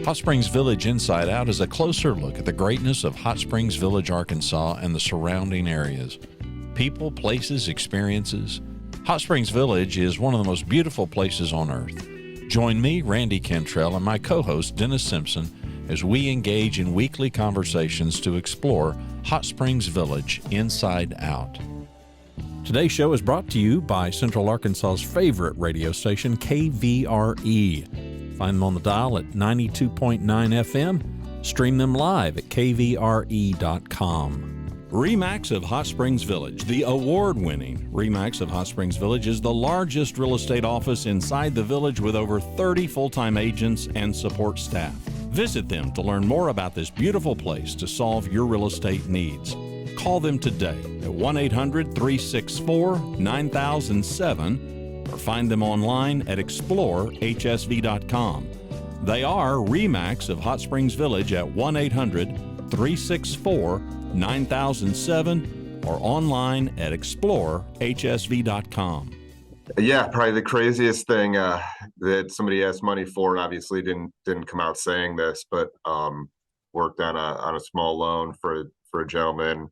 Hot Springs Village Inside Out is a closer look at the greatness of Hot Springs Village, Arkansas, and the surrounding areas. People, places, experiences. Hot Springs Village is one of the most beautiful places on earth. Join me, Randy Cantrell, and my co-host, Dennis Simpson, as we engage in weekly conversations to explore Hot Springs Village Inside Out. Today's show is brought to you by Central Arkansas's favorite radio station, KVRE. Find them on the dial at 92.9 FM. Stream them live at kvre.com. RE/MAX of Hot Springs Village, the award-winning RE/MAX of Hot Springs Village, is the largest real estate office inside the village with over 30 full-time agents and support staff. Visit them to learn more about this beautiful place to solve your real estate needs. Call them today at 1-800-364-9007 or find them online at explorehsv.com. They are RE/MAX of Hot Springs Village at 1-800-364-9007 or online at explorehsv.com. Yeah, probably the craziest thing that somebody asked money for, and obviously didn't come out saying this, but worked on a small loan for a gentleman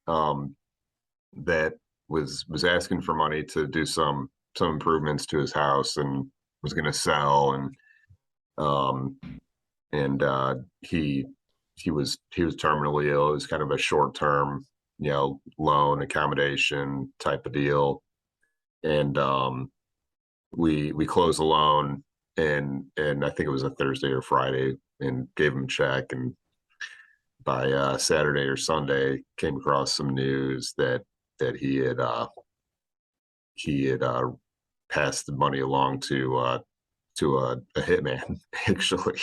that was asking for money to do some improvements to his house and was going to sell, and he was terminally ill. It was kind of a short-term, loan accommodation type of deal. And we closed the loan, and I think it was a Thursday or Friday, and gave him a check. And by Saturday or Sunday, came across some news that he had passed the money along to a hitman. Actually,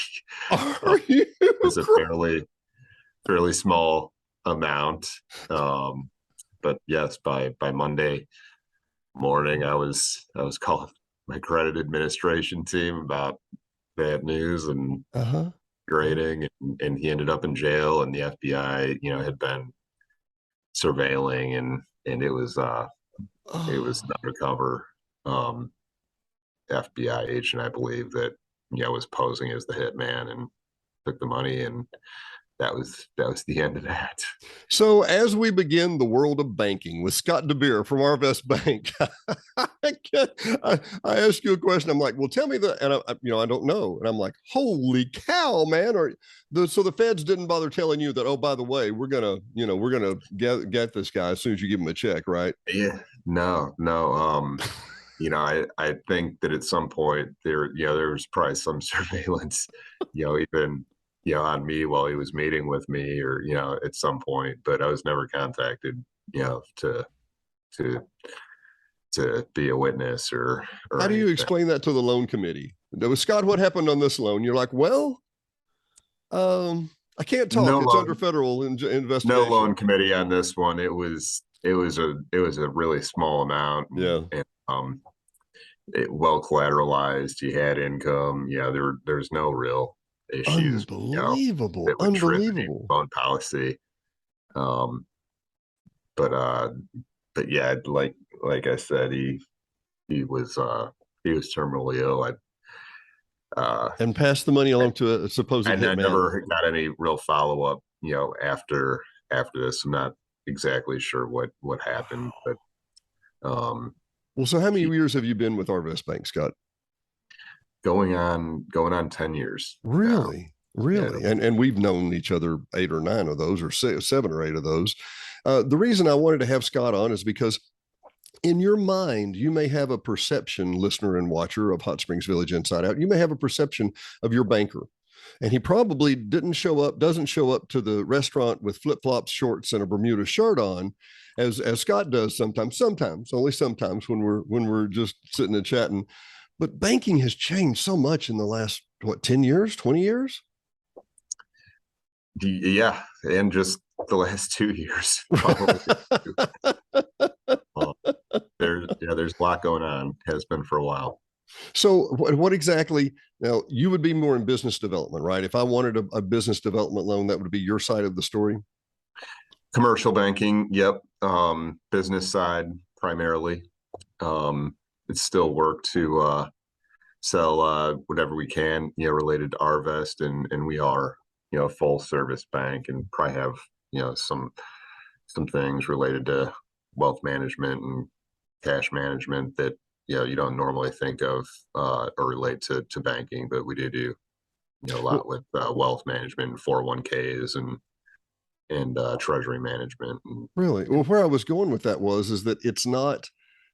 it was a fairly small amount, but yes, by Monday morning, I was calling my credit administration team about bad news and grading, and he ended up in jail, and the FBI, had been surveilling, and it was an undercover FBI agent, I believe, that was posing as the hitman and took the money, and that was the end of that. So as we begin the world of banking with Scott DeBoer from Arvest Bank, I ask you a question. I'm like, well, tell me and I don't know. And I'm like, holy cow, man. So the feds didn't bother telling you that, oh, by the way, we're going to get this guy as soon as you give him a check, right? Yeah, no. I think that at some point there was probably some surveillance, even on me while he was meeting with me, or at some point, but I was never contacted to be a witness or how do you explain that to the loan committee? Scott, what happened on this loan? You're like, well, I can't talk. It's under federal investigation. No loan committee on this one. It was a really small amount. Yeah. And, well collateralized. He had income. There's no real issues. Unbelievable. Loan policy. But yeah, like I said, he was terminally ill. And passed the money along to a supposed hitman. I never got any real follow-up, after this. I'm not exactly sure what happened, but well, so how many years have you been with Arvest Bank, Scott? Going on 10 years. Really? Now. Really? Yeah. And we've known each other 8 or 9 of those, or 7 or 8 of those. The reason I wanted to have Scott on is because in your mind, you may have a perception, listener and watcher of Hot Springs Village Inside Out, you may have a perception of your banker. And he probably doesn't show up to the restaurant with flip-flops, shorts, and a Bermuda shirt on, as Scott does sometimes, only sometimes when we're just sitting and chatting. But banking has changed so much in the last, 10 years, 20 years? Yeah, and just the last 2 years. There's a lot going on, has been for a while. So what exactly, now you would be more in business development, right? If I wanted a business development loan, that would be your side of the story? Commercial banking, yep. Business side primarily. It's still work to sell whatever we can, related to Arvest, and we are, a full service bank, and probably have, some things related to wealth management and cash management that, you don't normally think of or relate to banking, but we do, a lot with wealth management and 401ks and treasury management. Really? Well, where I was going with that is that it's not,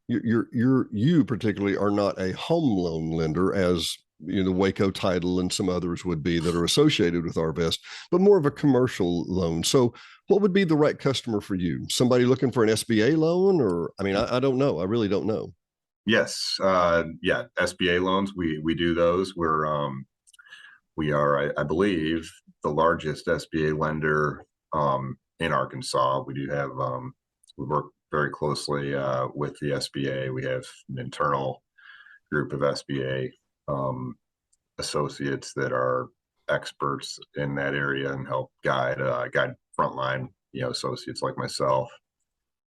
you particularly are not a home loan lender, as the Waco Title and some others would be that are associated with Arvest, but more of a commercial loan. So what would be the right customer for you? Somebody looking for an SBA loan? Or, I mean, I don't know. I really don't know. Yes. Yeah. SBA loans. We do those. We are, I believe, the largest SBA lender in Arkansas. We do have, we work very closely with the SBA. We have an internal group of SBA associates that are experts in that area and help guide frontline, associates like myself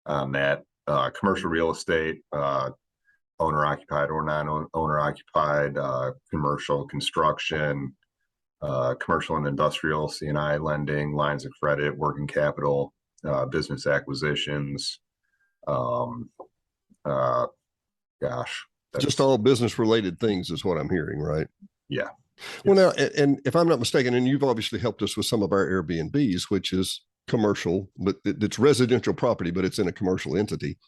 on that. Commercial real estate, owner occupied or non-owner occupied, commercial construction, commercial and industrial, C&I lending, lines of credit, working capital, business acquisitions. Gosh, just all business related things is what I'm hearing, right? Yeah. Well, now, and if I'm not mistaken, and you've obviously helped us with some of our Airbnbs, which is commercial, but it's residential property, but it's in a commercial entity.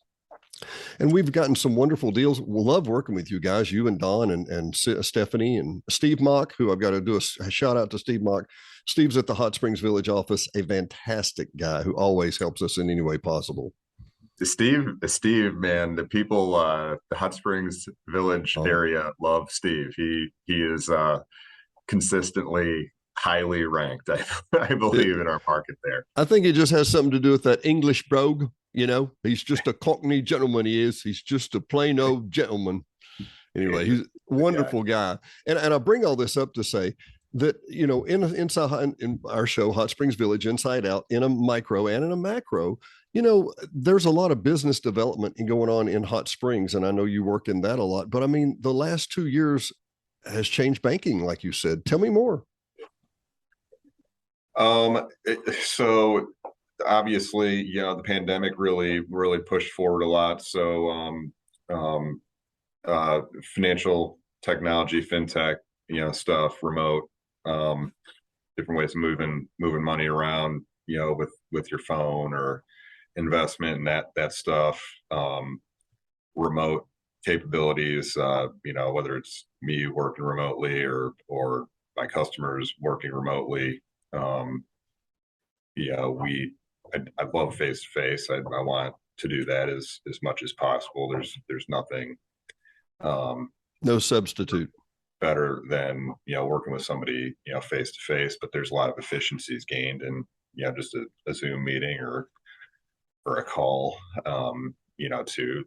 And we've gotten some wonderful deals. We'll love working with you guys, you and Don and Stephanie and Steve Mock, who I've got to do a shout out to Steve Mock. Steve's at the Hot Springs Village office, a fantastic guy who always helps us in any way possible. Steve, man, the people, the Hot Springs Village area love Steve. He is consistently highly ranked, I believe, in our market there. I think it just has something to do with that English brogue. He's just a Cockney gentleman. He's just a plain old gentleman. Anyway, he's a wonderful guy. And I bring all this up to say that, inside in our show, Hot Springs Village, Inside Out, in a micro and in a macro, there's a lot of business development going on in Hot Springs. And I know you work in that a lot, but I mean, the last 2 years has changed banking, like you said. Tell me more. So obviously, the pandemic really pushed forward a lot. So, financial technology, fintech, stuff, remote, different ways of moving money around, with your phone, or investment and that stuff, remote capabilities, whether it's me working remotely or my customers working remotely. I love face-to-face. I want to do that as much as possible. There's nothing no substitute better than working with somebody face-to-face, but there's a lot of efficiencies gained in just a Zoom meeting or a call, too.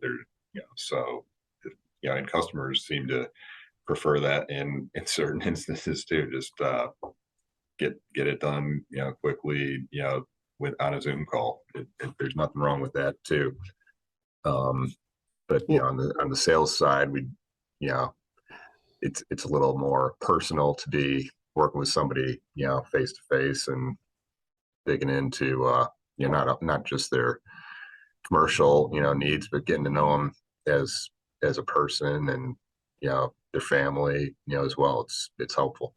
So and customers seem to prefer that in certain instances too. Just get it done quickly, on a Zoom call. There's nothing wrong with that too. But on the sales side, it's a little more personal to be working with somebody face to face and digging into not just their commercial needs, but getting to know them as a person and their family as well. It's helpful.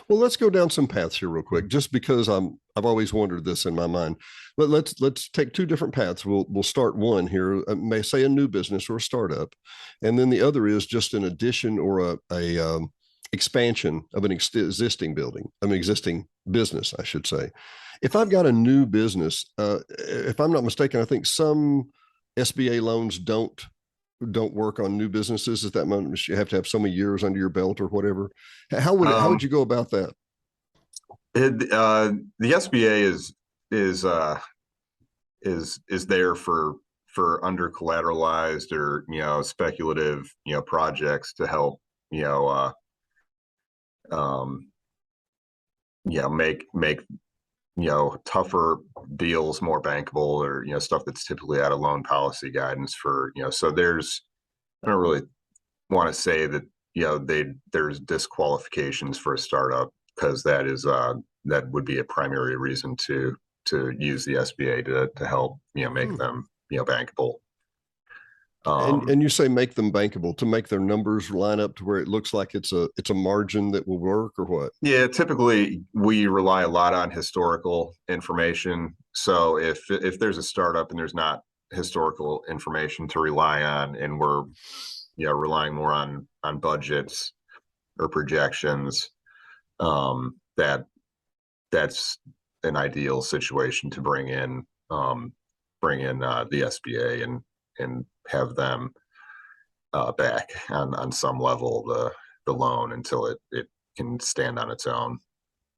Well, let's go down some paths here real quick, just because I've always wondered this in my mind. Let's take two different paths. We'll start one here, may say a new business or a startup, and then the other is just an addition or a expansion of an existing business, I should say. If I've got a new business, if I'm not mistaken, I think some SBA loans don't work on new businesses at that moment. You have to have so many years under your belt or whatever. How would you go about that? The SBA is there for under collateralized or speculative projects to help make tougher deals more bankable, or stuff that's typically out of loan policy guidance for so I don't really want to say that there's disqualifications for a startup, because that would be a primary reason to use the SBA to help make them bankable. And you say make them bankable, to make their numbers line up to where it looks like it's a margin that will work, or what? Yeah, typically we rely a lot on historical information. So if there's a startup and there's not historical information to rely on, and we're relying more on budgets or projections, that's an ideal situation to bring in the SBA and have them back on some level the loan until it can stand on its own.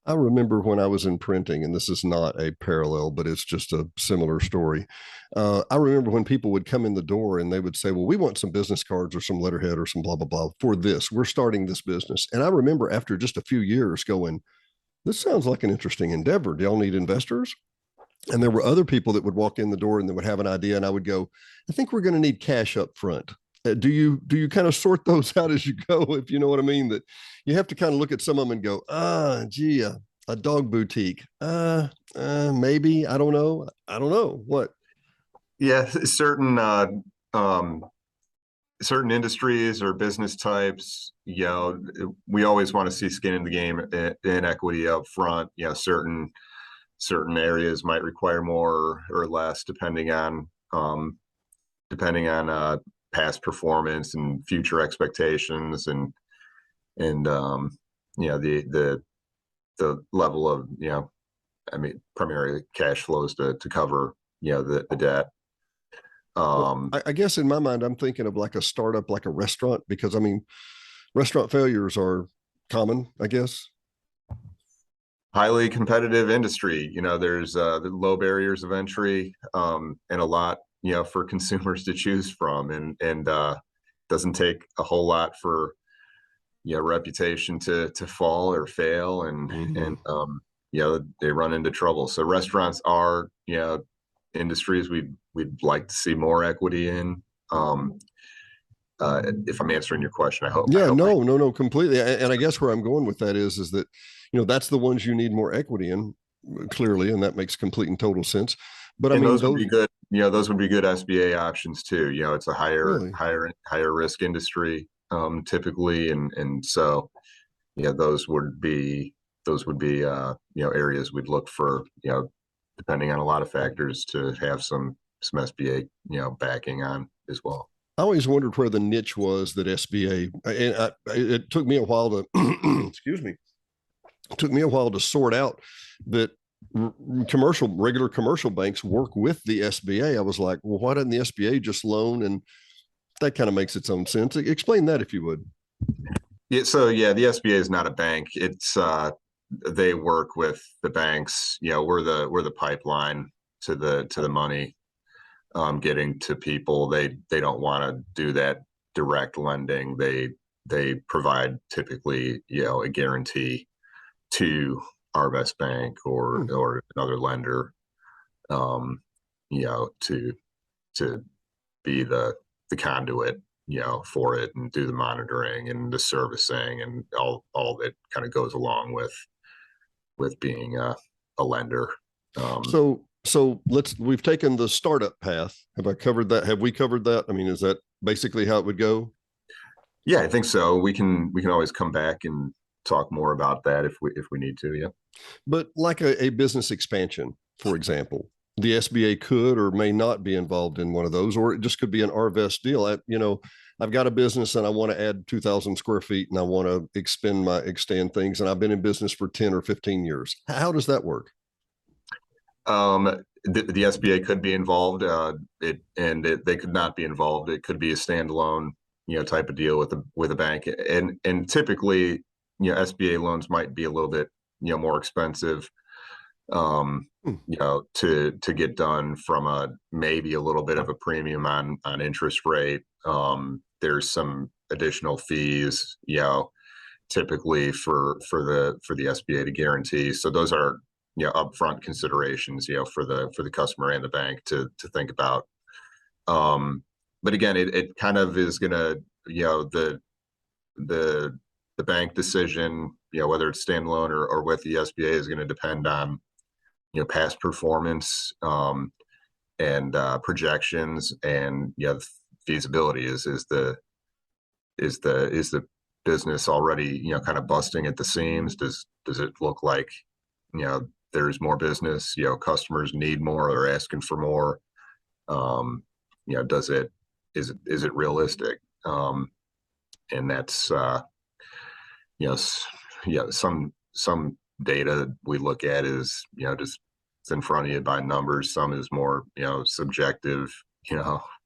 I remember when I was in printing, and this is not a parallel, but it's just a similar story. I remember when people would come in the door and they would say, well, we want some business cards or some letterhead or some blah, blah, blah for this. We're starting this business. And I remember after just a few years going, this sounds like an interesting endeavor. Do y'all need investors? And there were other people that would walk in the door and they would have an idea. And I would go, I think we're going to need cash up front. Do you kind of sort those out as you go, if you know what I mean? That you have to kind of look at some of them and go, gee, a dog boutique. Maybe, I don't know. What? Yeah, certain industries or business types, we always want to see skin in the game in equity up front. Certain areas might require more or less depending on past performance and future expectations, and the level of primarily cash flows to cover the debt. Well, I guess in my mind, I'm thinking of like a startup, like a restaurant, because restaurant failures are common, I guess. Highly competitive industry. There's the low barriers of entry, and a lot for consumers to choose from, and doesn't take a whole lot for reputation to fall or fail, and they run into trouble. So restaurants are industries we'd like to see more equity in. If I'm answering your question, I hope. No, completely. And I guess where I'm going with that is that that's the ones you need more equity in, clearly, and that makes complete and total sense. But those would be good. Those would be good SBA options too. It's a higher risk industry typically, and so those would be areas we'd look for, depending on a lot of factors, to have some SBA backing on as well. I always wondered where the niche was that SBA, and it took me a while to excuse me. It took me a while to sort out that regular commercial banks work with the SBA. I was like, well, why doesn't the SBA just loan? And that kind of makes its own sense. Explain that, if you would. Yeah. So the SBA is not a bank. It's they work with the banks. We're the pipeline to the money getting to people. They don't want to do that direct lending. They provide typically a guarantee to Arvest Bank or another lender, to be the conduit, for it, and do the monitoring and the servicing and all that kind of goes along with being a lender. So we've taken the startup path. Have I covered that? Have we covered that? I mean, is that basically how it would go? Yeah, I think so. We can always come back and talk more about that if we need to. Yeah. But like a business expansion, for example, the SBA could or may not be involved in one of those, or it just could be an Arvest deal. I've got a business and I want to add 2,000 square feet and I want to extend things. And I've been in business for 10 or 15 years. How does that work? The SBA could be involved, they could not be involved. It could be a standalone, type of deal with a bank. And typically, SBA loans might be a little bit, more expensive, to get done, from maybe a little bit of a premium on interest rate. There's some additional fees, typically for the SBA to guarantee. So those are, upfront considerations, for the customer and the bank to think about. But again, it kind of is gonna, the bank decision, whether it's standalone or with the SBA, is going to depend on past performance, and projections, and feasibility. Is the business already kind of busting at the seams? Does it look like there's more business, customers need more or asking for more? Is it realistic? And that's some data we look at is just it's in front of you by numbers. Some is more subjective.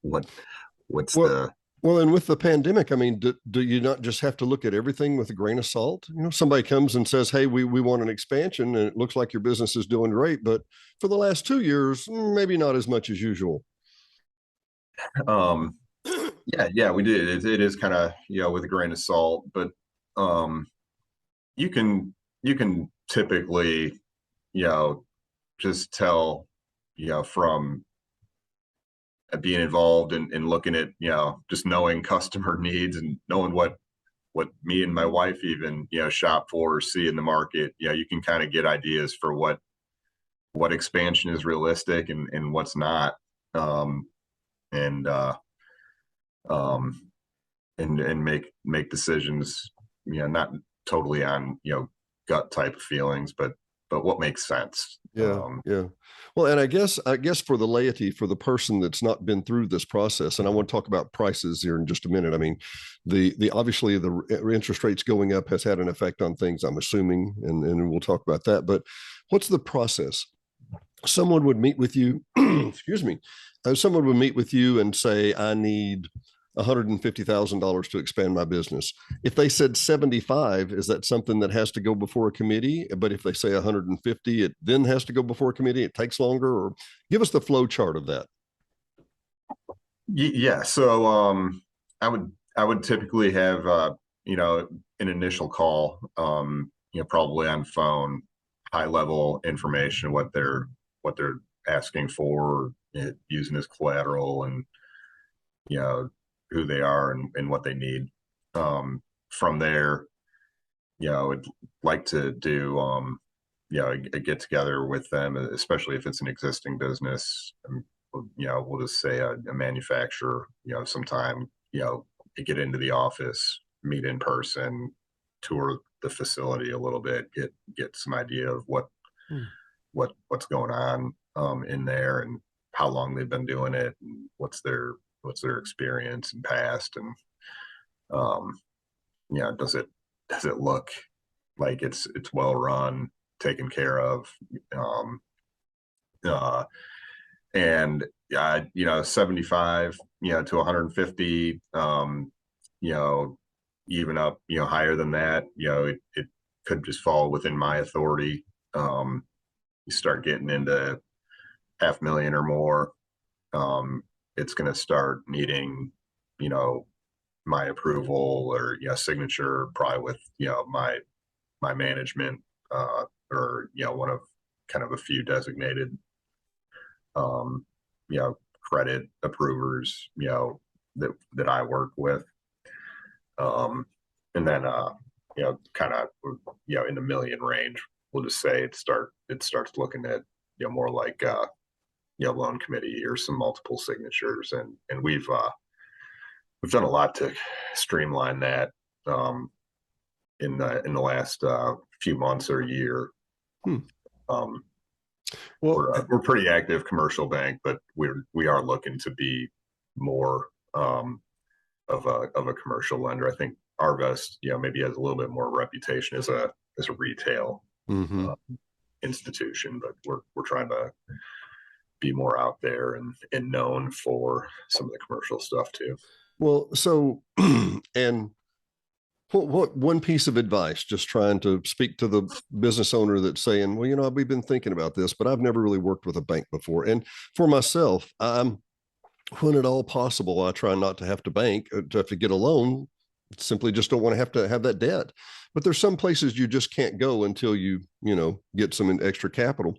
What's the Well, and with the pandemic, I mean, do you not just have to look at everything with a grain of salt? Somebody comes and says, hey, we want an expansion, and it looks like your business is doing great, but for the last 2 years, maybe not as much as usual. Yeah, we did. It is kind of with a grain of salt, but you can typically just tell from being involved and looking at just knowing customer needs and knowing what me and my wife even shop for or see in the market. You can kind of get ideas for what expansion is realistic and what's not, and make decisions not totally on gut type of feelings, but what makes sense. Yeah. Well, and I guess for the laity, for the person that's not been through this process, and I want to talk about prices here in just a minute. I mean, the obviously the interest rates going up has had an effect on things, I'm assuming, and we'll talk about that. But what's the process? Someone would meet with you, excuse me, someone would meet with you and say, I need $150,000 to expand my business. If they said 75, is that something that has to go before a committee? But if they say 150, it then has to go before a committee. It takes longer. Or give us the flow chart of that. Yeah. So I would typically have an initial call, probably on phone, high level information, what they're asking for, using as collateral, and who they are and what they need. From there, I'd like to do a get together with them, especially if it's an existing business. We'll just say a manufacturer, sometime, get into the office, meet in person, tour the facility a little bit, get some idea of what's going on in there, and how long they've been doing it, and what's their experience and past, and does it look like it's well run, taken care of, and 75 to 150, even up higher than that, it could just fall within my authority. You start getting into $500,000 or more, it's going to start needing, my approval or signature, probably with my management, or one of kind of a few designated credit approvers that I work with, and then kind of in the million range. We'll just say it starts looking at more like loan committee or some multiple signatures, and we've done a lot to streamline that in the last few months or year. Well, we're pretty active commercial bank, but we are looking to be more of a commercial lender. I think Arvest maybe has a little bit more reputation as a retail institution, but we're trying to be more out there and known for some of the commercial stuff too. Well, so and what one piece of advice, just trying to speak to the business owner that's saying, well, we've been thinking about this, but I've never really worked with a bank before. And for myself, when at all possible, I try not to have to bank, to have to get a loan. Simply just don't want to have that debt. But there's some places you just can't go until you get some extra capital.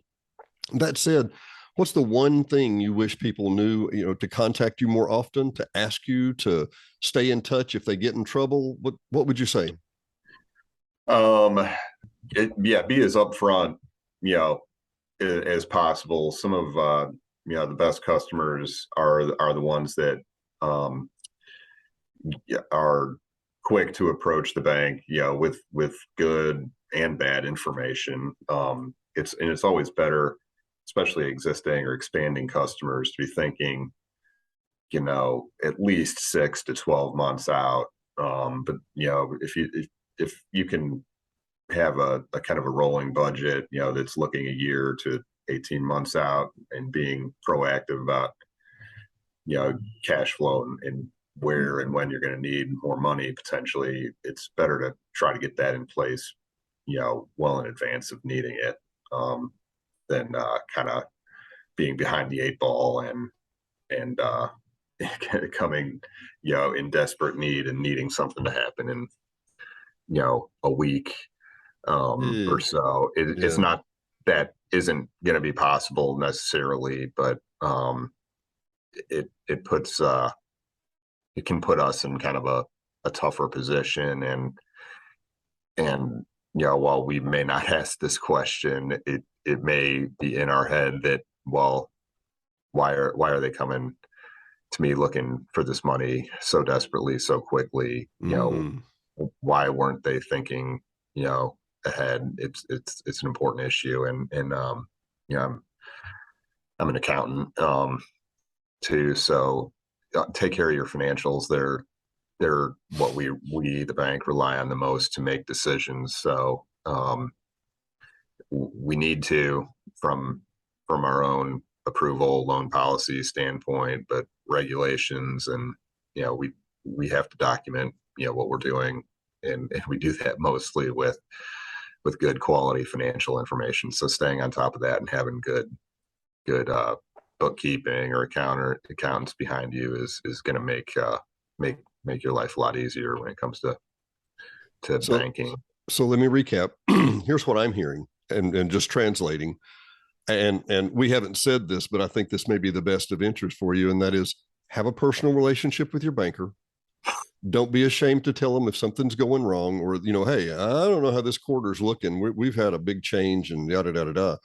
That said, what's the one thing you wish people knew, to contact you more often, to ask you to stay in touch if they get in trouble? What would you say? Be as upfront, as possible. Some of the best customers are the ones that are quick to approach the bank, with good and bad information. It's always better, especially existing or expanding customers, to be thinking, at least 6 to 12 months out. But if you can have a kind of a rolling budget, that's looking a year to 18 months out, and being proactive about, cash flow and where and when you're going to need more money potentially, it's better to try to get that in place, well in advance of needing it, than kind of being behind the 8 ball and coming, in desperate need and needing something to happen in, a week or so. It's not that isn't going to be possible necessarily, but it puts it can put us in kind of a tougher position, and while we may not ask this question, it may be in our head that, well, why are they coming to me looking for this money so desperately, so quickly? Why weren't they thinking, ahead? It's an important issue, and I'm an accountant too, so take care of your financials. They're what we the bank rely on the most to make decisions. So we need to, from our own approval, loan policy standpoint, but regulations, and we have to document what we're doing, and we do that mostly with good quality financial information. So staying on top of that and having good bookkeeping or accountants behind you is going to make your life a lot easier when it comes to banking. So let me recap. Here's what I'm hearing, and just translating. And we haven't said this, but I think this may be the best of interest for you, and that is, have a personal relationship with your banker. Don't be ashamed to tell them if something's going wrong, or, hey, I don't know how this quarter's looking. We've had a big change, and yada, yada, yada.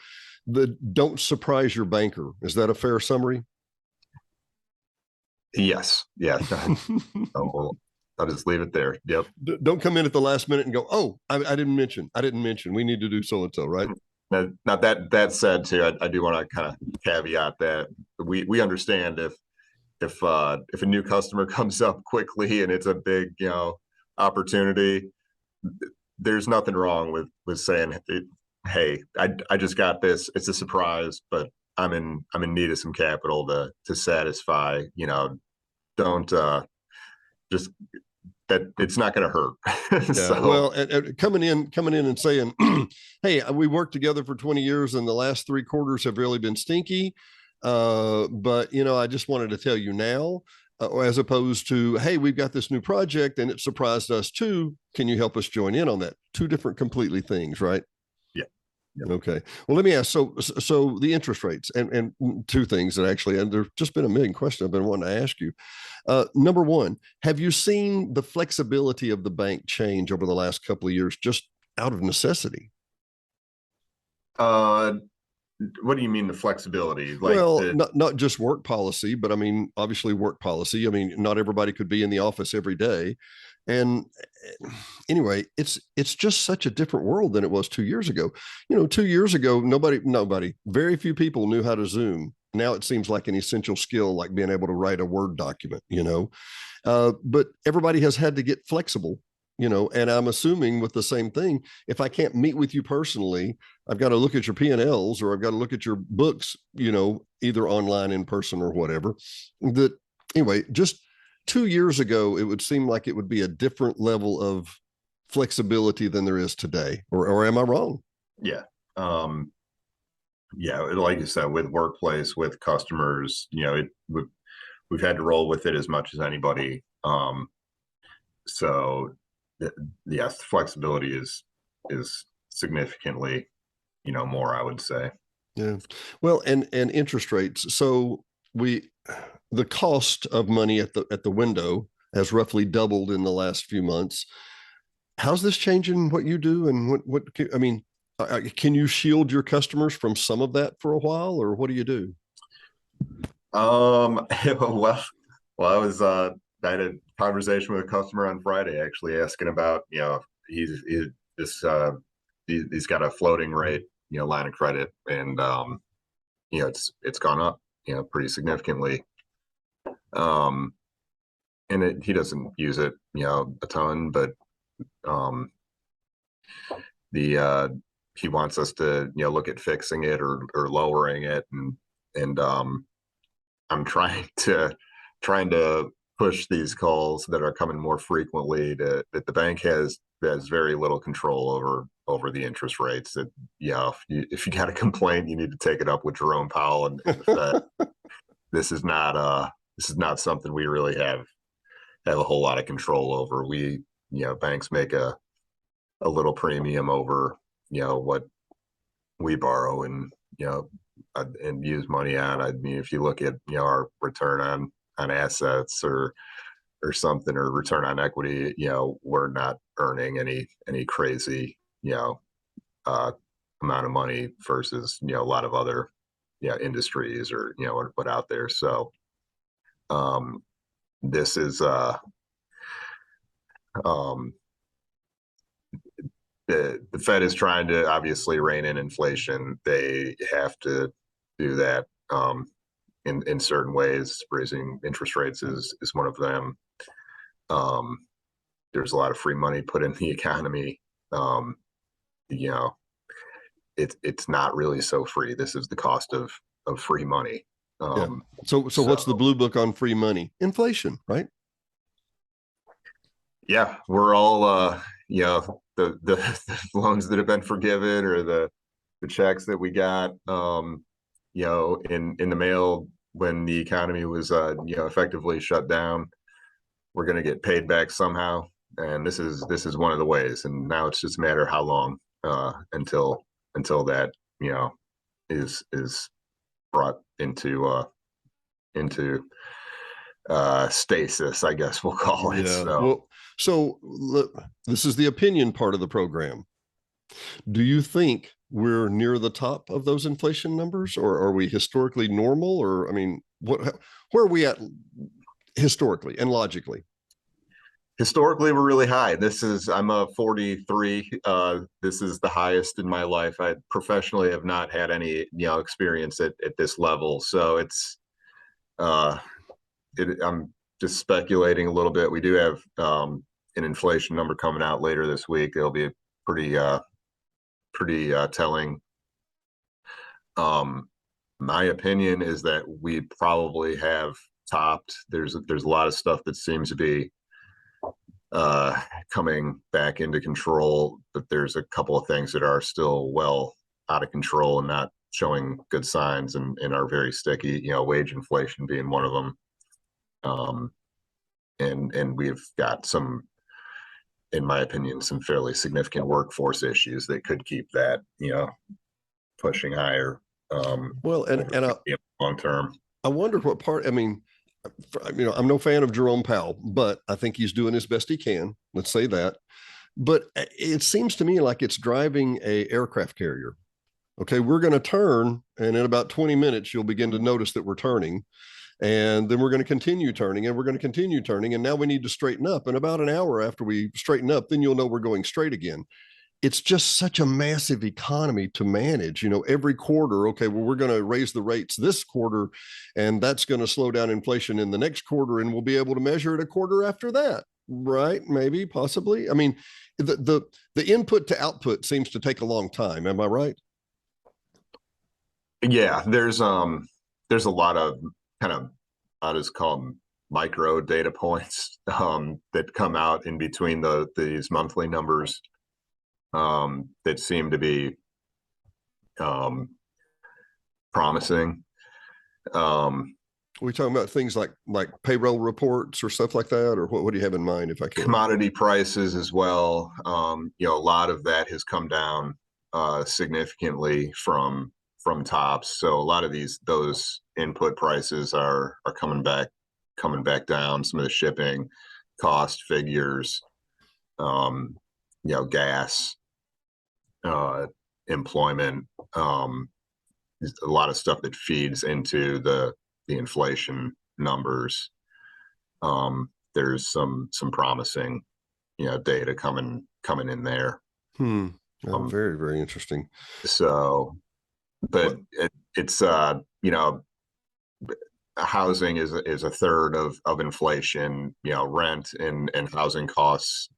Don't surprise your banker. Is that a fair summary? Yes. Yeah. I'll just leave it there. Yep. Don't come in at the last minute and go, oh, I didn't mention, we need to do so-and-so, right? Now that said too, I do want to kind of caveat that we understand if a new customer comes up quickly and it's a big, opportunity, there's nothing wrong with saying, hey, I just got this. It's a surprise, but I'm in need of some capital to satisfy. Don't just that it's not going to hurt. Yeah, So, well, and coming in and saying, hey, we worked together for 20 years and the last 3 quarters have really been stinky. But I just wanted to tell you now, as opposed to, hey, we've got this new project and it surprised us too. Can you help us join in on that? 2 different completely things, right? Yeah. Okay. Well, let me ask. So the interest rates, and 2 things that actually, and there's just been a million questions I've been wanting to ask you. Number one, have you seen the flexibility of the bank change over the last couple of years, just out of necessity? What do you mean the flexibility? Like, well, not just work policy, but I mean, obviously work policy. I mean, not everybody could be in the office every day. And anyway, it's just such a different world than it was 2 years ago. 2 years ago, very few people knew how to Zoom. Now it seems like an essential skill, like being able to write a Word document, but everybody has had to get flexible, and I'm assuming with the same thing, if I can't meet with you personally, I've got to look at your P&Ls, or I've got to look at your books, either online, in person, or whatever. Anyway, just 2 years ago, it would seem like it would be a different level of flexibility than there is today, or am I wrong? Yeah. Yeah, like you said, with workplace, with customers, we've had to roll with it as much as anybody. So yes, flexibility is significantly, more, I would say. Yeah. Well, and interest rates. So the cost of money at the window has roughly doubled in the last few months. How's this changing what you do, and I mean, can you shield your customers from some of that for a while, or what do you do? Well, I was I had a conversation with a customer on Friday actually asking about, he's this he's got a floating rate, line of credit, and it's gone up, pretty significantly. And he doesn't use it, a ton, but the he wants us to, look at fixing it or lowering it, and I'm trying to push these calls that are coming more frequently that the bank has very little control over the interest rates. That if you got a complaint, you need to take it up with Jerome Powell and the Fed. This is not something we really have a whole lot of control over. We, banks make a little premium over, what we borrow and use money on. I mean, if you look at, our return on assets or something, or return on equity, we're not earning any crazy, amount of money versus, a lot of other, industries or, what out there. So, this is, the Fed is trying to obviously rein in inflation. They have to do that in certain ways. Raising interest rates is one of them. There's a lot of free money put in the economy. It's not really so free. This is the cost of free money. Yeah. So what's the blue book on free money? Inflation, right? Yeah, we're all the loans that have been forgiven, or the checks that we got in the mail when the economy was effectively shut down. We're going to get paid back somehow, and this is one of the ways. And now it's just a matter of how long until that is brought into stasis, I guess we'll call it. Yeah. So look, this is the opinion part of the program. Do you think we're near the top of those inflation numbers, or are we historically normal? Or, I mean, where are we at historically and logically? Historically, we're really high. I'm a 43. This is the highest in my life. I professionally have not had any, experience at this level. So I'm just speculating a little bit. We do have an inflation number coming out later this week. It'll be pretty telling. My opinion is that we probably have topped. There's a lot of stuff that seems to be coming back into control, but there's a couple of things that are still well out of control and not showing good signs and are very sticky. Wage inflation being one of them. And we've got some, in my opinion, some fairly significant workforce issues that could keep that, pushing higher. Well, and long term. I wonder what part. I mean, I'm no fan of Jerome Powell, but I think he's doing as best he can. Let's say that. But it seems to me like it's driving a aircraft carrier. Okay, we're going to turn, and in about 20 minutes, you'll begin to notice that we're turning. And then we're going to continue turning, and we're going to continue turning. And now we need to straighten up. And about an hour after we straighten up, then you'll know we're going straight again. It's just such a massive economy to manage. Every quarter, okay, well, we're going to raise the rates this quarter, and that's going to slow down inflation in the next quarter, and we'll be able to measure it a quarter after that. Right? Maybe, possibly. I mean, the input to output seems to take a long time. Am I right? Yeah, there's a lot of kind of, I'll just call them micro data points that come out in between these monthly numbers that seem to be promising. Are we talking about things like payroll reports or stuff like that, or what do you have in mind, if I can? Commodity prices as well. A lot of that has come down significantly from from tops. So a lot of those input prices are coming back down. Some of the shipping cost figures, gas, employment, a lot of stuff that feeds into the inflation numbers. There's some promising, data coming in there. Very, very interesting. So, but it's housing is a third of inflation. Rent and housing costs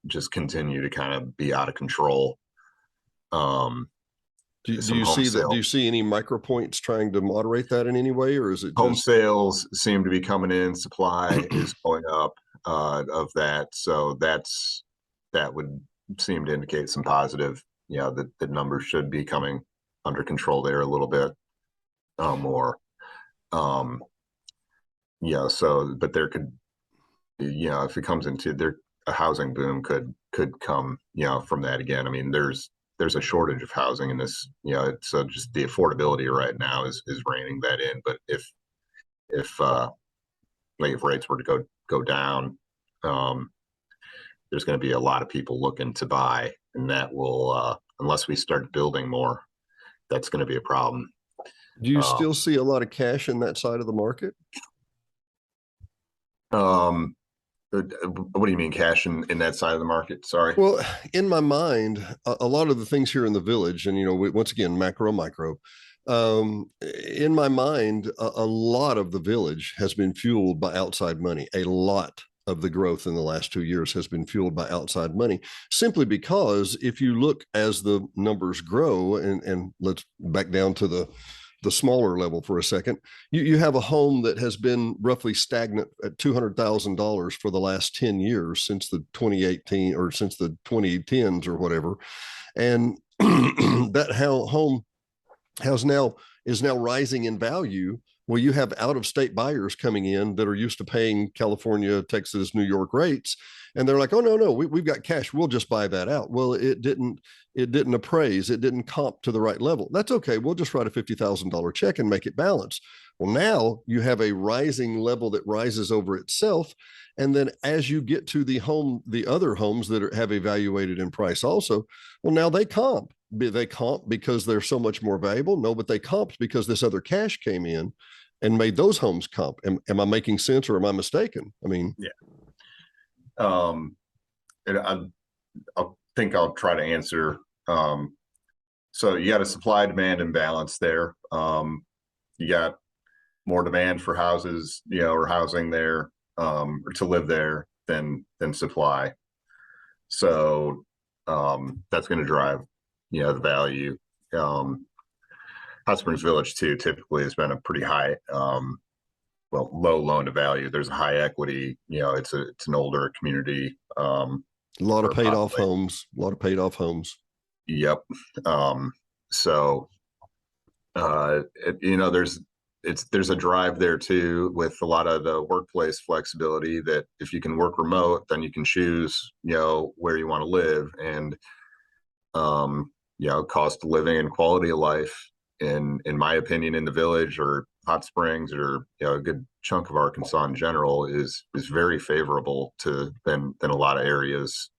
just continue to kind of be out of control. Do you see that? Do you see any micro points trying to moderate that in any way, or is it home sales seem to be coming in? Supply is going up of that, so that would seem to indicate some positive. That the numbers should be coming under control there a little bit more. So, but there could, if it comes into there, a housing boom could come, from that again. I mean, there's a shortage of housing in this, so just the affordability right now is reining that in. But if rates were to go down, there's going to be a lot of people looking to buy, and that will, unless we start building more, that's going to be a problem. Do you still see a lot of cash in that side of the market? What do you mean cash in that side of the market? Sorry. Well, in my mind, a lot of the things here in the village, and once again, macro, micro. In my mind, a lot of the village has been fueled by outside money. A lot of the growth in the last 2 years has been fueled by outside money, simply because if you look as the numbers grow, and let's back down to the smaller level for a second, you have a home that has been roughly stagnant at $200,000 for the last 10 years, since the 2018 or since the 2010s or whatever. And that home is now rising in value. Well, you have out-of-state buyers coming in that are used to paying California, Texas, New York rates, and they're like, "Oh no, we've got cash. We'll just buy that out." Well, it didn't appraise. It didn't comp to the right level. That's okay. We'll just write a $50,000 check and make it balance. Well, now you have a rising level that rises over itself, and then as you get to the other homes that have evaluated in price also, well, now they comp. They comp because they're so much more valuable? No, but they comped because this other cash came in and made those homes comp. Am I making sense, or am I mistaken? I mean, yeah. And I think I'll try to answer. So you got a supply demand imbalance there. You got more demand for houses, or housing there, or to live there than supply. So that's going to drive, the value. Hot Springs Village too typically has been a pretty high, low loan to value. There's a high equity. It's an older community. a lot of paid off homes. Yep. So there's a drive there too, with a lot of the workplace flexibility, that if you can work remote, then you can choose, where you want to live, and cost of living and quality of life, in my opinion, in the village or Hot Springs, or a good chunk of Arkansas in general, is very favorable than a lot of areas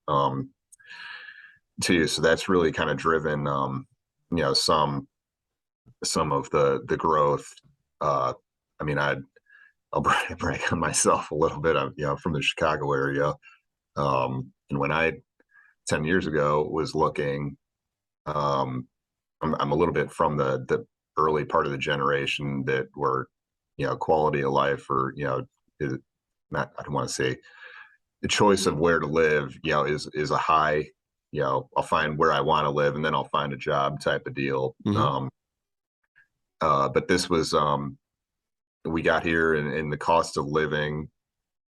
too. So that's really kind of driven some of the growth. I mean, I'll brag on myself a little bit. I'm from the Chicago area, and when I 10 years ago was looking, I'm a little bit from the early part of the generation that were, quality of life, or is not, I don't want to say, the choice of where to live, is a high, I'll find where I want to live, and then I'll find a job type of deal. Mm-hmm. But this was, we got here, and the cost of living,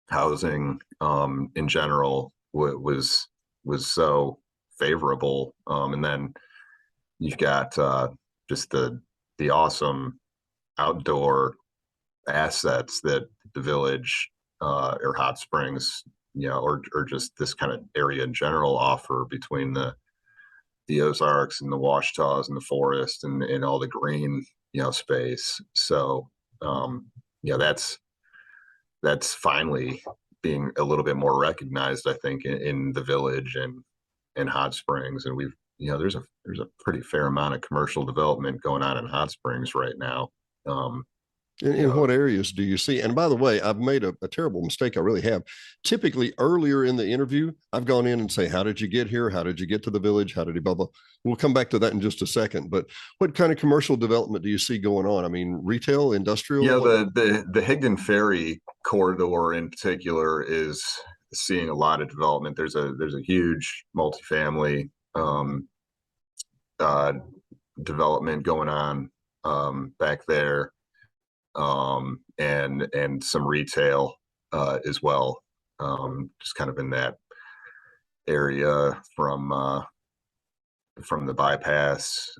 housing, in general, was so favorable. And then you've got just the awesome outdoor assets that the village, or Hot Springs, or just this kind of area in general, offer, between the the Ozarks and the Washtaws and the forest and all the green, space. So, that's finally being a little bit more recognized, I think, in the village and Hot Springs. And we've, there's a pretty fair amount of commercial development going on in Hot Springs right now. In what areas do you see? And by the way, I've made a terrible mistake. I really have. Typically, earlier in the interview, I've gone in and say, "How did you get here? How did you get to the village? How did you blah blah?" We'll come back to that in just a second. But what kind of commercial development do you see going on? I mean, retail, industrial? Yeah, the Higdon Ferry corridor in particular is seeing a lot of development. There's a huge multifamily development going on back there. And some retail as well, just kind of in that area from the bypass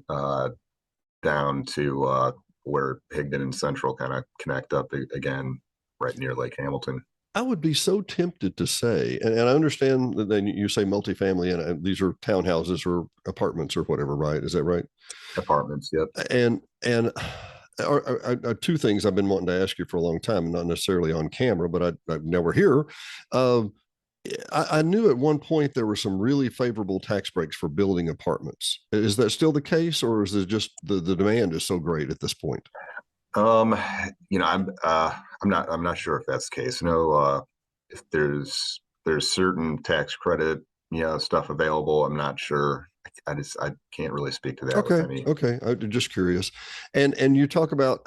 down to where Higdon and Central kind of connect up again, right near Lake Hamilton. I would be so tempted to say, and I understand that then you say multifamily, and these are townhouses or apartments or whatever, right? Is that right? Apartments, yep. And are two things I've been wanting to ask you for a long time, not necessarily on camera, but I now we're here. I knew at one point there were some really favorable tax breaks for building apartments. Is that still the case, or is it just the demand is so great at this point? I'm not sure if that's the case. No, if there's certain tax credit, stuff available. I'm not sure. I can't really speak to that. Okay. I'm just curious. And you talk about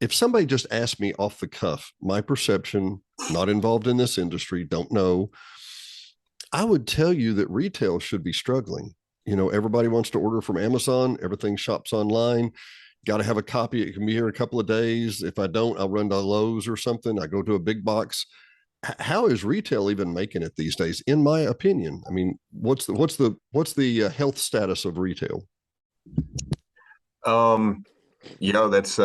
if somebody just asked me off the cuff, my perception, not involved in this industry, don't know, I would tell you that retail should be struggling. Everybody wants to order from Amazon. Everything shops online. Got to have a copy. It can be here in a couple of days. If I don't, I'll run to Lowe's or something. I go to a big box. How is retail even making it these days? In my opinion, I mean, what's the health status of retail? That's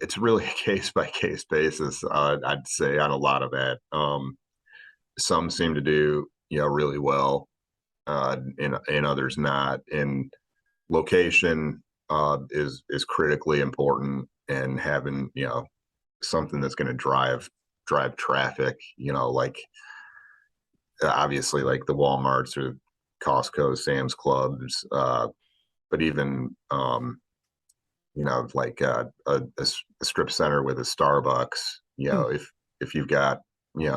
it's really a case by case basis. I'd say on a lot of that. Some seem to do really well, and others not. And location is critically important, and having something that's going to drive traffic, like obviously like the Walmarts or Costco, Sam's Clubs, but even like a strip center with a Starbucks, if you've got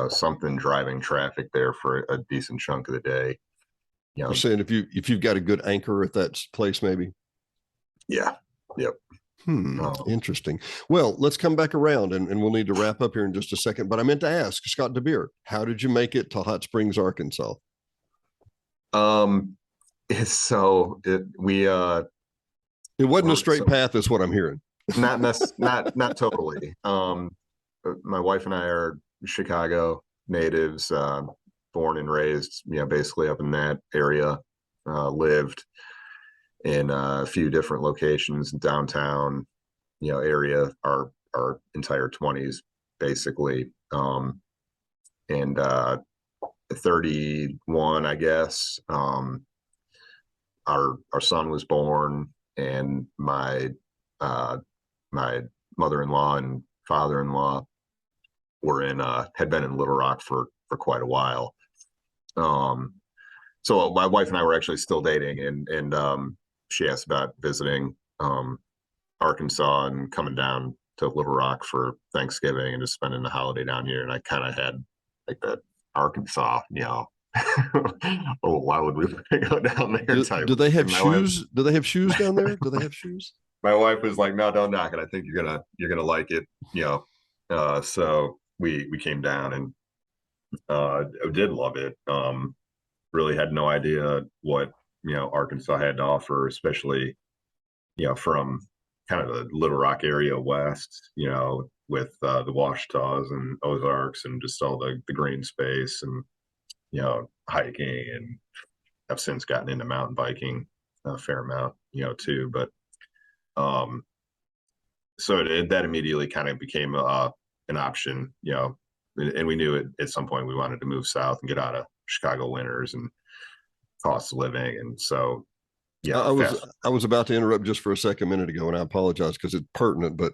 something driving traffic there for a decent chunk of the day. You're saying if you've got a good anchor at that place, maybe. Yeah. Yep. Interesting. Well, let's come back around and we'll need to wrap up here in just a second. But I meant to ask Scott DeBoer, how did you make it to Hot Springs, Arkansas? It wasn't a straight path, is what I'm hearing. Not totally. My wife and I are Chicago natives, born and raised, basically up in that area. Lived in a few different locations, downtown, area, our entire 20s, basically. And 31, I guess, our son was born, and my mother-in-law and father-in-law had been in Little Rock for quite a while. So my wife and I were actually still dating, and she asked about visiting Arkansas and coming down to Little Rock for Thanksgiving and just spending the holiday down here. And I kind of had like that Arkansas, oh, why would we go down there? Do they have shoes? Do they have shoes down there? Do they have shoes? My wife was like, "No, don't knock it. I think you're gonna like it." So we came down and did love it. Really had no idea what Arkansas had to offer, especially from kind of the Little Rock area west, with the Washtaws and Ozarks and just all the green space and hiking, and I've since gotten into mountain biking a fair amount, too. But so that immediately kind of became an option, and we knew at some point we wanted to move south and get out of Chicago winters and cost of living. And so yeah, I was about to interrupt just for a second, minute ago, and I apologize because it's pertinent, but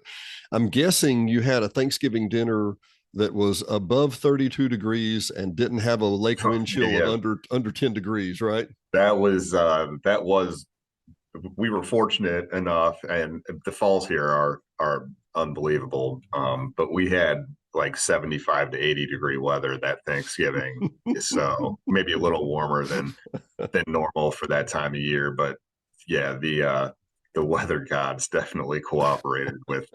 I'm guessing you had a Thanksgiving dinner that was above 32 degrees and didn't have a lake wind chill yeah, of under 10 degrees, right? that was we were fortunate enough, and the falls here are unbelievable. But we had like 75 to 80-degree weather that Thanksgiving, so maybe a little warmer than normal for that time of year. But yeah, the weather gods definitely cooperated with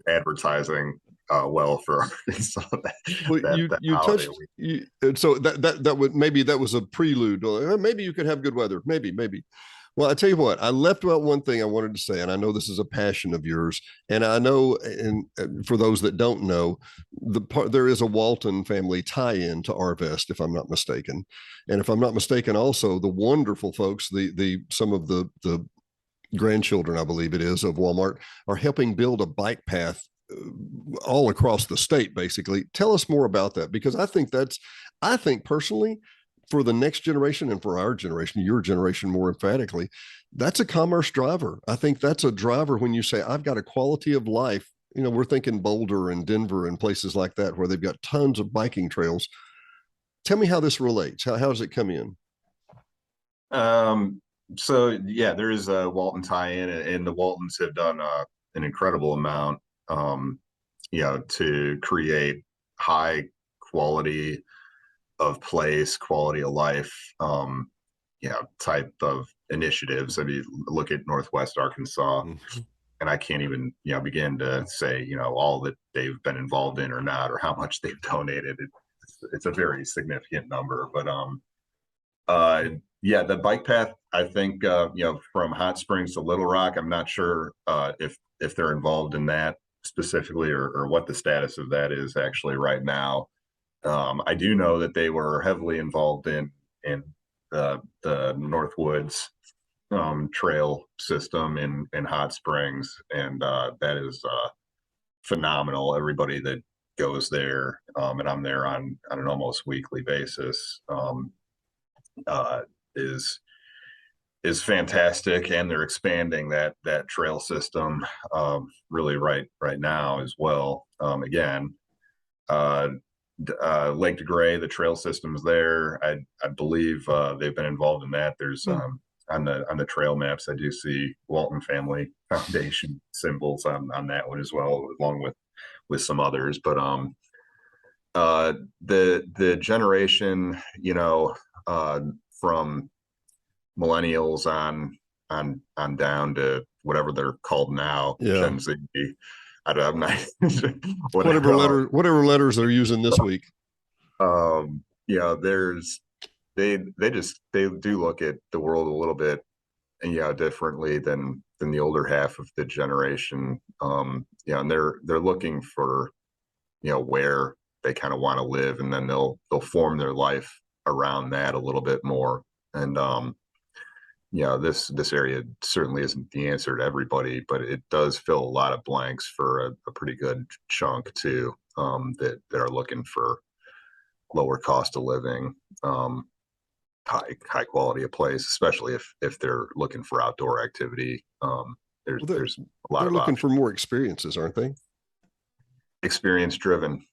advertising well for so Well, that you holiday touched week. you, so that would, maybe that was a prelude. Maybe you could have good weather. Maybe. Well, I tell you what, I left out one thing I wanted to say, and I know this is a passion of yours, and I know, and for those that don't know, there is a Walton family tie-in to Arvest, if I'm not mistaken, and if I'm not mistaken, also the wonderful folks, the some of the grandchildren, I believe it is, of Walmart, are helping build a bike path all across the state, basically. Tell us more about that, because I think personally, for the next generation and for our generation, your generation more emphatically, that's a commerce driver. I think that's a driver when you say, I've got a quality of life. You know, we're thinking Boulder and Denver and places like that where they've got tons of biking trails. Tell me how this relates. How does it come in? So yeah, there is a Walton tie-in, and the Waltons have done an incredible amount, to create high quality of place, quality of life, type of initiatives. I mean, look at Northwest Arkansas, and I can't even, begin to say, all that they've been involved in or not, or how much they've donated. It's a very significant number, but yeah, the bike path, I think, from Hot Springs to Little Rock, I'm not sure if they're involved in that specifically, or what the status of that is actually right now. I do know that they were heavily involved in the Northwoods trail system in Hot Springs, and that is phenomenal. Everybody that goes there, and I'm there on an almost weekly basis, uh, is fantastic, and they're expanding that trail system really right now as well. Again, Lake DeGray, the trail system's there. I believe they've been involved in that. There's on the trail maps, I do see Walton Family Foundation symbols on that one as well, along with some others. But the generation, from millennials on down to whatever they're called now, Yeah. Gen Z. I'm not whatever letters they're using this week. There's they do look at the world a little bit, differently than the older half of the generation. And they're looking for, where they kind of want to live, and then they'll form their life around that a little bit more. And this area certainly isn't the answer to everybody, but it does fill a lot of blanks for a pretty good chunk too, that are looking for lower cost of living, high quality of place, especially if they're looking for outdoor activity. There's a lot they're of looking options. for more experiences, aren't they? Experience driven,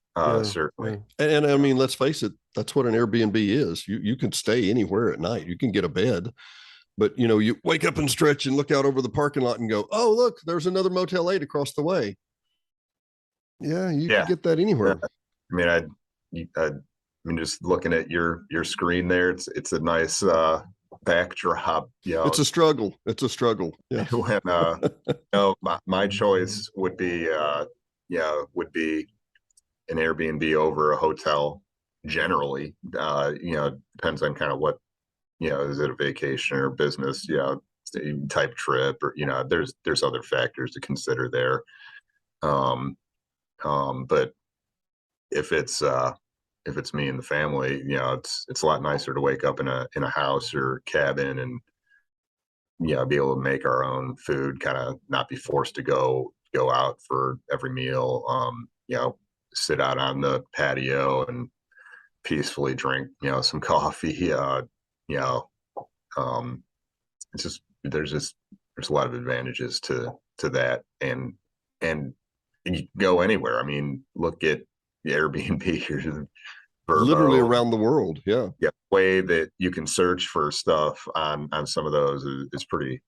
certainly. Yeah. And I mean, let's face it, that's what an Airbnb is. You can stay anywhere at night. You can get a bed, but you wake up and stretch and look out over the parking lot and go, oh, look, there's another Motel 8 across the way. Yeah, you can get that anywhere. I mean, just looking at your screen there, it's a nice backdrop. It's a struggle. Yeah. When my choice would be an Airbnb over a hotel. Generally, depends on kind of what, is it a vacation or business, type trip, or there's other factors to consider there. But if it's me and the family, it's a lot nicer to wake up in a house or cabin, and be able to make our own food, kind of not be forced to go out for every meal. Sit out on the patio and peacefully drink, some coffee. It's there's a lot of advantages to that, and you can go anywhere. I mean, look at the Airbnb, literally around the world. Yeah. Way that you can search for stuff on some of those is pretty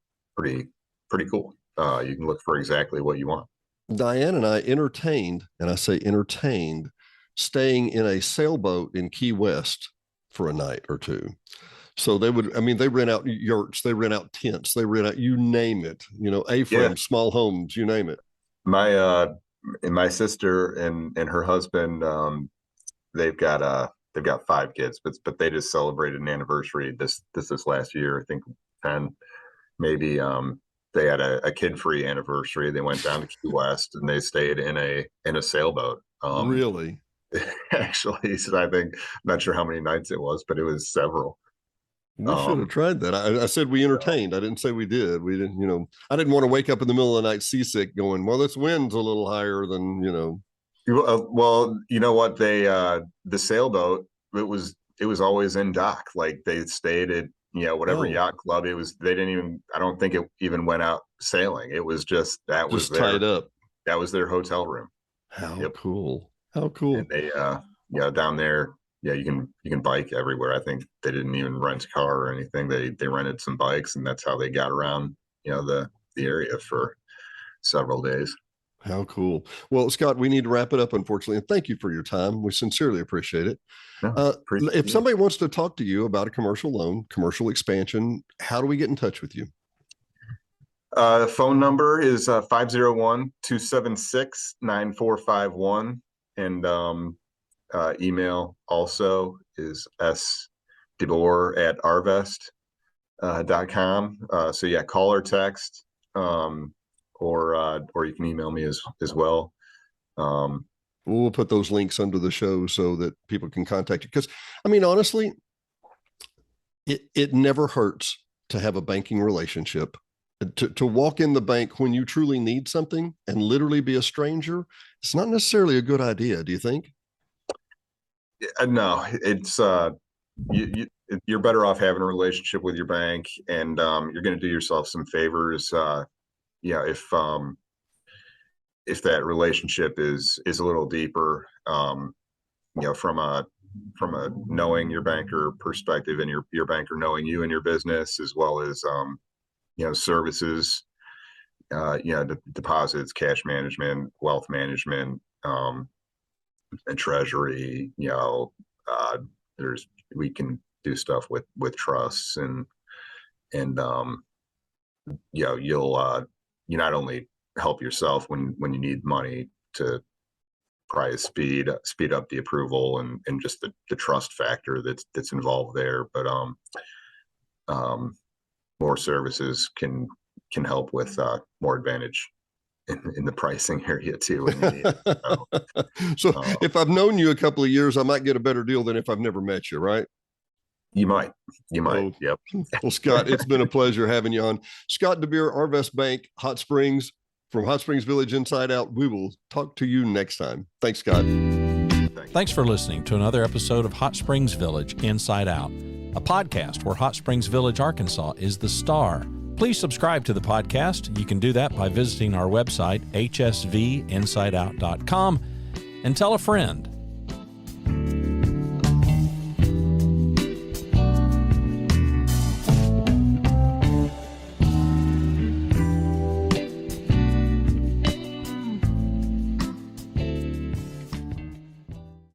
cool. You can look for exactly what you want. Diane and I entertained, and I say entertained, staying in a sailboat in Key West for a night or two. So they rent out yurts, they rent out tents, they rent out, you name it, A-frames, small homes, you name it. My sister and her husband, they've got 5 kids, but they just celebrated an anniversary this last year. I think 10, maybe. They had a kid-free anniversary. They went down to Key West and they stayed in a sailboat. Really? Actually, so I think, I'm not sure how many nights it was, but it was several. We should have tried that. I said we entertained. I didn't say we did. We didn't, I didn't want to wake up in the middle of the night seasick going, well, this wind's a little higher than, Well, you know what? The sailboat, it was always in dock. Like they stayed at, whatever yacht club it was. They didn't even, I don't think it even went out sailing. It was just, was tied up. That was their hotel room. How cool. How cool. And they, down there, you can bike everywhere. I think they didn't even rent a car or anything. They rented some bikes, and that's how they got around, the area for several days. How cool. Well, Scott, we need to wrap it up, unfortunately. And thank you for your time. We sincerely appreciate it. If somebody wants to talk to you about a commercial loan, commercial expansion, how do we get in touch with you? Phone number is 501-276-9451. And email also is sdeboer@arvest.com. So call or text, or you can email me as well. We'll put those links under the show so that people can contact you. Because honestly, it never hurts to have a banking relationship. To walk in the bank when you truly need something and literally be a stranger, it's not necessarily a good idea. Do you think? No, it's you're better off having a relationship with your bank, and you're going to do yourself some favors. If that relationship is a little deeper, from a knowing your banker perspective, and your banker knowing you and your business, as well as services, deposits, cash management, wealth management, and treasury. We can do stuff with trusts, and you'll you not only help yourself when you need money to probably speed up the approval and just the trust factor that's involved there, but more services can help with more advantage in the pricing area too. When you need it. So if I've known you a couple of years, I might get a better deal than if I've never met you, right? You might. Oh, yep. Well, Scott, it's been a pleasure having you on. Scott DeBoer, Arvest Bank, Hot Springs, from Hot Springs Village Inside Out. We will talk to you next time. Thanks, Scott. Thanks for listening to another episode of Hot Springs Village Inside Out, a podcast where Hot Springs Village, Arkansas is the star. Please subscribe to the podcast. You can do that by visiting our website, hsvinsideout.com, and tell a friend.